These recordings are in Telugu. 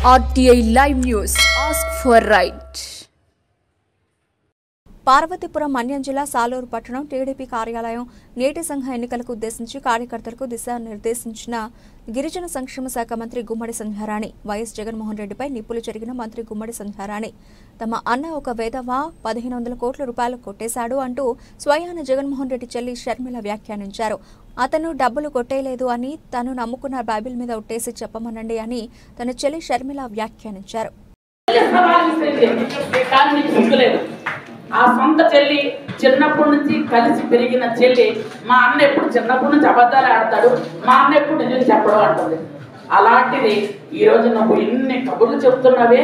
RTI Live News. Ask for right. Parvathipuram Manyam జిల్లా సాలూరు పట్టణం టీడీపీ కార్యాలయం నేటి సంఘ ఎన్నికలకు ఉద్దేశించి కార్యకర్తలకు దిశానిర్దేశించిన గిరిజన సంక్షేమ శాఖ మంత్రి గుమ్మడి సంధ్యారాణి వైఎస్ జగన్మోహన్ రెడ్డిపై నిప్పులు చెరిగిన మంత్రి గుమ్మడి సంధ్యారాణి తమ అన్న ఒక వేదవా 1500 కోట్ల రూపాయలు కొట్టేశాడు అంటూ స్వయాన జగన్మోహన్ రెడ్డి చెల్లి షర్మిల వ్యాఖ్యానించారు. అతను డబ్బులు కొట్టేయలేదు అని తను నమ్ముకున్న బైబిల్ మీద ఒట్టేసి చెప్పమనండి అని తన చెల్లి షర్మిల వ్యాఖ్యానించారు. ఆ సొంత చెల్లి చిన్నప్పటి నుంచి కలిసి పెరిగిన చెల్లి మా అన్న ఎప్పుడు చిన్నప్పటి నుంచి అబద్ధాలు ఆడతాడు, మా అన్న ఎప్పుడు నిజం చెప్పడం అంటుంది. అలాంటిది ఈరోజు నువ్వు ఇన్ని కబుర్లు చెప్తున్నావే,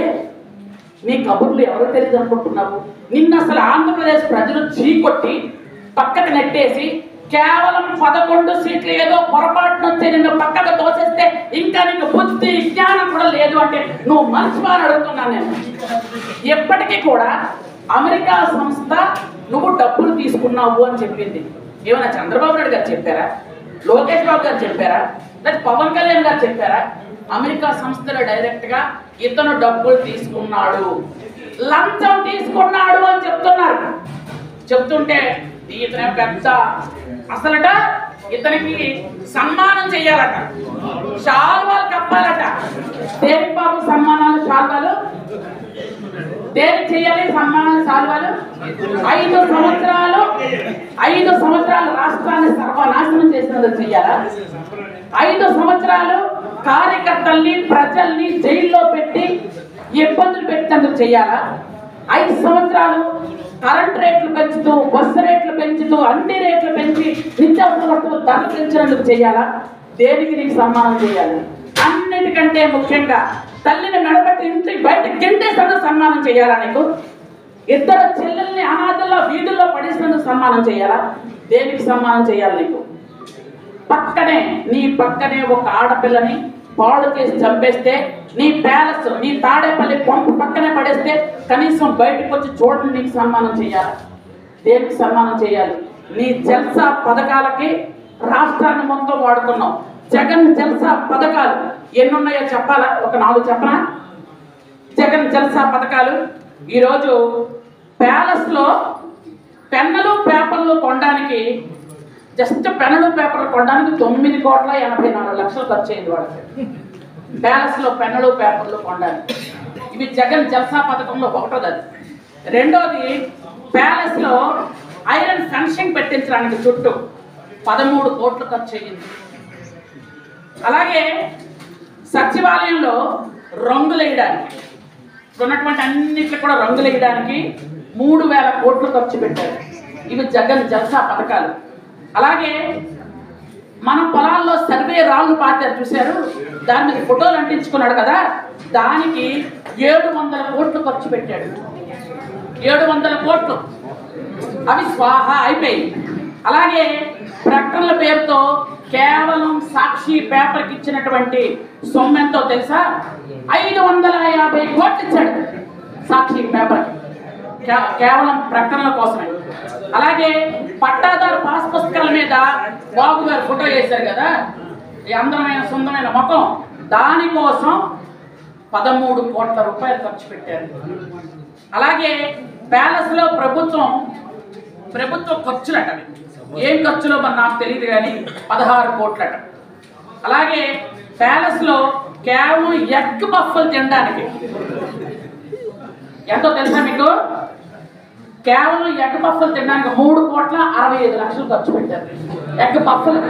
నీ కబుర్లు ఎవరు తెలియదు అనుకుంటున్నావు? నిన్న అసలు ఆంధ్రప్రదేశ్ ప్రజలు చీకొట్టి పక్కకు నెట్టేసి కేవలం 11 సీట్లు ఏదో పొరపాటును వచ్చి నిన్ను పక్కకు తోసేస్తే ఇంకా నీకు బుద్ధి జ్ఞానం కూడా లేదు అంటే నువ్వు మర్చిపోని అడుగుతున్నాను నేను. ఎప్పటికీ కూడా అమెరికా సంస్థ నువ్వు డబ్బులు తీసుకున్నావు అని చెప్పింది. ఏమైనా చంద్రబాబు నాయుడు గారు చెప్పారా? లోకేష్ బాబు గారు చెప్పారా? లేదా పవన్ కళ్యాణ్ గారు చెప్పారా? అమెరికా సంస్థలో డైరెక్ట్గా ఇతను డబ్బులు తీసుకున్నాడు, లంచం తీసుకున్నాడు అని చెప్తున్నారు. చెప్తుంటే ఇతనే పెద్ద అసలట ఇతనికి సన్మానం చేయాలట, శాల్వాలు కప్పాలట. దేని బాబు సన్మానాలు శాల్వాలు దేనికి చేయాలి? సన్మానాలు శాల్వాలు 5 సంవత్సరాలు రాష్ట్రాన్ని సర్వనాశనం చేసినందుకు చెయ్యాలా? 5 సంవత్సరాలు కార్యకర్తల్ని ప్రజల్ని జైల్లో పెట్టి ఇబ్బందులు పెట్టినందుకు చెయ్యాలా? 5 సంవత్సరాలు కరెంట్ రేట్లు పెంచుతూ, బస్సు రేట్లు పెంచుతూ, అన్ని రేట్లు పెంచి నిత్యావసర వస్తువులు ధరలు పెంచినందుకు చేయాలా? దేనికి నీకు సన్మానం చేయాలి? అన్నిటికంటే ముఖ్యంగా తల్లిని మెడబెట్టి ఇంటికి బయట గెంటేసినందుకు సన్మానం చేయాలా? నీకు 2 చెల్లెల్ని అనాథల్లో వీధుల్లో పడేసినందుకు సన్మానం చేయాలా? దేనికి సన్మానం చేయాలి నీకు? నీ పక్కనే ఒక ఆడపిల్లని పాడు చేసి చంపేస్తే, నీ ప్యాలెస్ నీ తాడేపల్లి పంపు పక్కనే పడేస్తే కనీసం బయటకు వచ్చి చూడండి, నీకు సన్మానం చేయాలి. దేనికి సన్మానం చేయాలి? నీ జల్సా పథకాలకి రాష్ట్రాన్ని మొత్తం వాడుకున్నావు. జగన్ జల్సా పథకాలు ఎన్నున్నాయో చెప్పాలా? ఒక 4 చెప్పనా? జగన్ జల్సా పథకాలు ఈరోజు ప్యాలెస్లో పెన్నులు పేపర్లు కొనడానికి, జస్ట్ పెన్నులు పేపర్లు కొనడానికి 9,84,00,000 ఖర్చు అయింది వాళ్ళకి. ప్యాలెస్లో పెన్నులు పేపర్లు కొనడానికి. ఇవి జగన్ జల్సా పథకంలో ఒకటోది. అది. రెండోది, ప్యాలెస్లో ఐరన్ ఫెన్సింగ్ పెట్టించడానికి చుట్టూ 13 కోట్లు ఖర్చు అయ్యింది. అలాగే సచివాలయంలో రంగులు వేయడానికి, ఉన్నటువంటి అన్నింటికి కూడా రంగులు వేయడానికి 3,000 కోట్లు ఖర్చు పెట్టారు. ఇవి జగన్ జల్సా పథకాలు. అలాగే మన పొలాల్లో సర్వే రాళ్ళు పాతారు చూశారు, దాని మీద ఫోటోలు అంటించుకున్నాడు కదా, దానికి 700 కోట్లు ఖర్చు పెట్టాడు. 700 కోట్లు అవి స్వాహా అయిపోయి. అలాగే ప్రకటనల పేరుతో కేవలం సాక్షి పేపర్కి ఇచ్చినటువంటి సొమ్మెంతో తెలుసా? 550 కోట్లు ఇచ్చాడు సాక్షి పేపర్కి, కేవలం ప్రకటనల కోసమే. అలాగే పట్టాదారు పాస్ పుస్తకాల మీద బాబు గారు ఫోటో వేశారు కదా, ఈ అందమైన సుందరమైన ముఖం, దానికోసం 13 కోట్ల రూపాయలు ఖర్చు పెట్టారు. అలాగే ప్యాలెస్లో ప్రభుత్వ ఖర్చులట, ఏం ఖర్చులో మరి నాకు తెలియదు కానీ 16 కోట్లట. అలాగే ప్యాలెస్లో కేవలం ఎగ్ పఫ్ఫలు తినడానికి ఎంతో తెలుసా మీకు? కేవలం ఎగ్ పఫ్ఫలు తినడానికి 3,65,00,000 ఖర్చు పెట్టారు. ఎగ్ పఫ్ఫలు.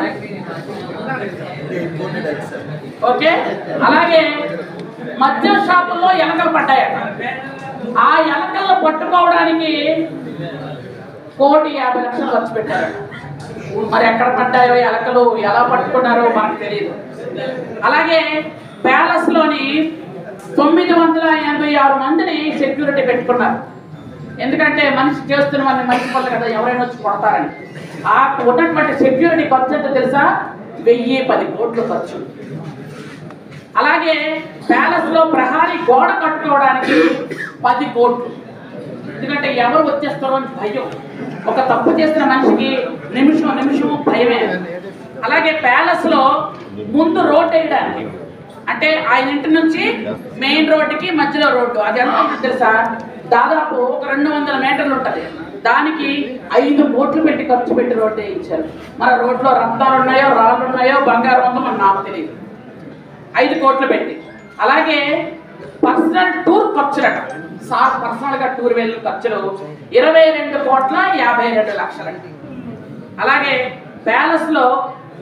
ఓకే. అలాగే మద్యం షాపుల్లో ఎలకలు పడ్డాయట. ఆ ఎలకలను పట్టుకోవడానికి 1,50,00,000 ఖర్చు పెట్టారు. మరి ఎక్కడ పడ్డాయో ఎలకలు, ఎలా పట్టుకున్నారో మనకు తెలియదు. అలాగే ప్యాలెస్లోని 986 మందిని సెక్యూరిటీ పెట్టుకున్నారు. ఎందుకంటే మనిషి చేస్తున్న మనిషి వల్ల కదా ఎవరైనా వచ్చి కొడతారని. ఆ ఉన్నటువంటి సెక్యూరిటీ ఖర్చు ఎంత తెలుసా? 1,010 కోట్లు ఖర్చు. అలాగే ప్యాలెస్లో ప్రహారీ గోడ కట్టుకోవడానికి 10 కోట్లు. ఎందుకంటే ఎవరు వచ్చేస్తారో అని భయం. ఒక తప్పు చేసిన మనిషికి నిమిషం భయమే. అలాగే ప్యాలెస్లో ముందు రోడ్ వేయడానికి అంటే ఆయన ఇంటి నుంచి మెయిన్ రోడ్డుకి మధ్యలో రోడ్డు, అది ఎంత ఉంటుంది తెలుసా? దాదాపు ఒక 200 మీటర్లు ఉంటుంది. దానికి 5 కోట్లు పెట్టి ఖర్చు పెట్టి రోడ్డు వేయించారు. మన రోడ్లో రక్తాలు ఉన్నాయో, రాళ్ళు ఉన్నాయో, బంగారం ఉందో మన నాకు తెలియదు. 5 కోట్లు పెట్టి. అలాగే పర్సనల్ టూర్ ఖర్చులట, సార్ పర్సనల్గా టూర్ వెళ్ళిన ఖర్చులు 22,52,00,000. అలాగే ప్యాలెస్లో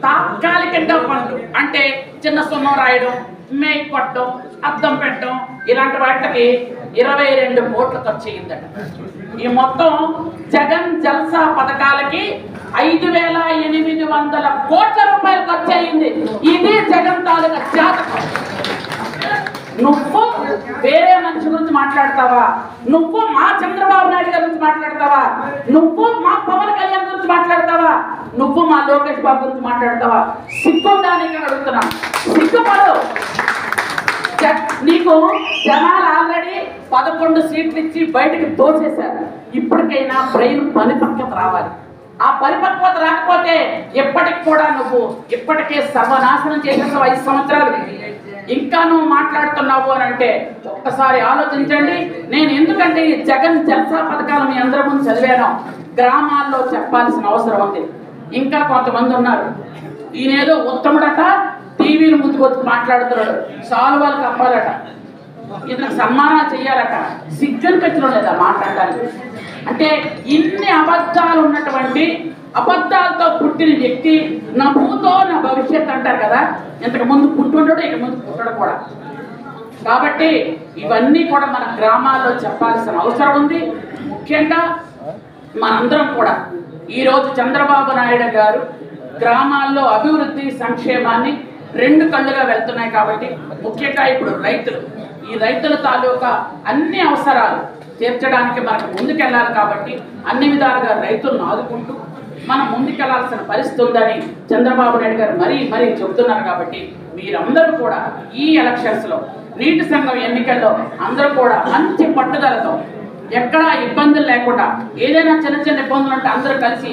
తాత్కాలికంగా పనులు అంటే చిన్న సున్నం రాయడం, మేక్ కొట్టడం, అద్దం పెట్టడం, ఇలాంటి వాటికి 22 కోట్లు ఖర్చు అయ్యిందట. ఈ మొత్తం జగన్ జల్సా పథకాలకి 5,800 కోట్ల రూపాయలు ఖర్చు అయ్యింది. ఇది జగన్ తాలూకా జాతకం. నువ్వు వేరే మనిషి గురించి మాట్లాడతావా? నువ్వు మా చంద్రబాబు నాయుడు గారి గురించి మాట్లాడతావా? నువ్వు మా పవన్ కళ్యాణ్ గురించి మాట్లాడతావా? నువ్వు మా లోకేష్ బాబు గురించి మాట్లాడతావా? సిగ్గుందానికి అడుగుతున్నా, సిగ్గుపడు. నీకు జనాలు ఆల్రెడీ 11 సీట్లు ఇచ్చి బయటకు తోసేశారు. ఇప్పటికైనా బ్రెయిన్ పరిపక్వత రావాలి. ఆ పరిపక్వత రాకపోతే ఎప్పటికి కూడా నువ్వు ఇప్పటికే సర్వనాశనం చేసేసావు. 5 సంవత్సరాలు ఇంకా నువ్వు మాట్లాడుతున్నావు అని అంటే ఒక్కసారి ఆలోచించండి. నేను ఎందుకంటే ఈ జగన్ జల్సా పథకాలు మీ అందరి ముందు చదివాను, గ్రామాల్లో చెప్పాల్సిన అవసరం ఉంది. ఇంకా కొంతమంది ఉన్నారు, ఈయనేదో ఉత్తముడట, టీవీలు ముందుకు వచ్చి మాట్లాడుతున్నాడు, సాల్వాలు కప్పాలట, ఇతనికి సన్మానాలు చెయ్యాలట. సిగ్గుని పెట్టడం లేదా మాట్లాడడానికి? అంటే ఇన్ని అబద్ధాలు ఉన్నటువంటి, అబద్ధాలతో పుట్టిన వ్యక్తి నా భూతో నా భవిష్యత్ అంటారు కదా, ఇంతకు ముందు పుట్టుండడు, ఇక ముందు పుట్టడు కూడా. కాబట్టి ఇవన్నీ కూడా మన గ్రామాల్లో చెప్పాల్సిన అవసరం ఉంది. ముఖ్యంగా మనందరం కూడా ఈరోజు చంద్రబాబు నాయుడు గారు గ్రామాల్లో అభివృద్ధి సంక్షేమాన్ని 2 కళ్ళుగా వెళ్తున్నాయి. కాబట్టి ముఖ్యంగా ఇప్పుడు రైతులు, ఈ రైతుల తాలూకా అన్ని అవసరాలు తీర్చడానికి మనకు ముందుకెళ్ళాలి. కాబట్టి అన్ని విధాలుగా రైతులను ఆదుకుంటూ మనం ముందుకెళ్లాల్సిన పరిస్థితి ఉందని చంద్రబాబు నాయుడు గారు మరీ చెబుతున్నారు. కాబట్టి మీరందరూ కూడా ఈ ఎలక్షన్స్లో, నీటి సంఘం ఎన్నికల్లో అందరూ కూడా మంచి పట్టుదలతో, ఎక్కడా ఇబ్బందులు లేకుండా, ఏదైనా చిన్న ఇబ్బందులు ఉంటే అందరూ కలిసి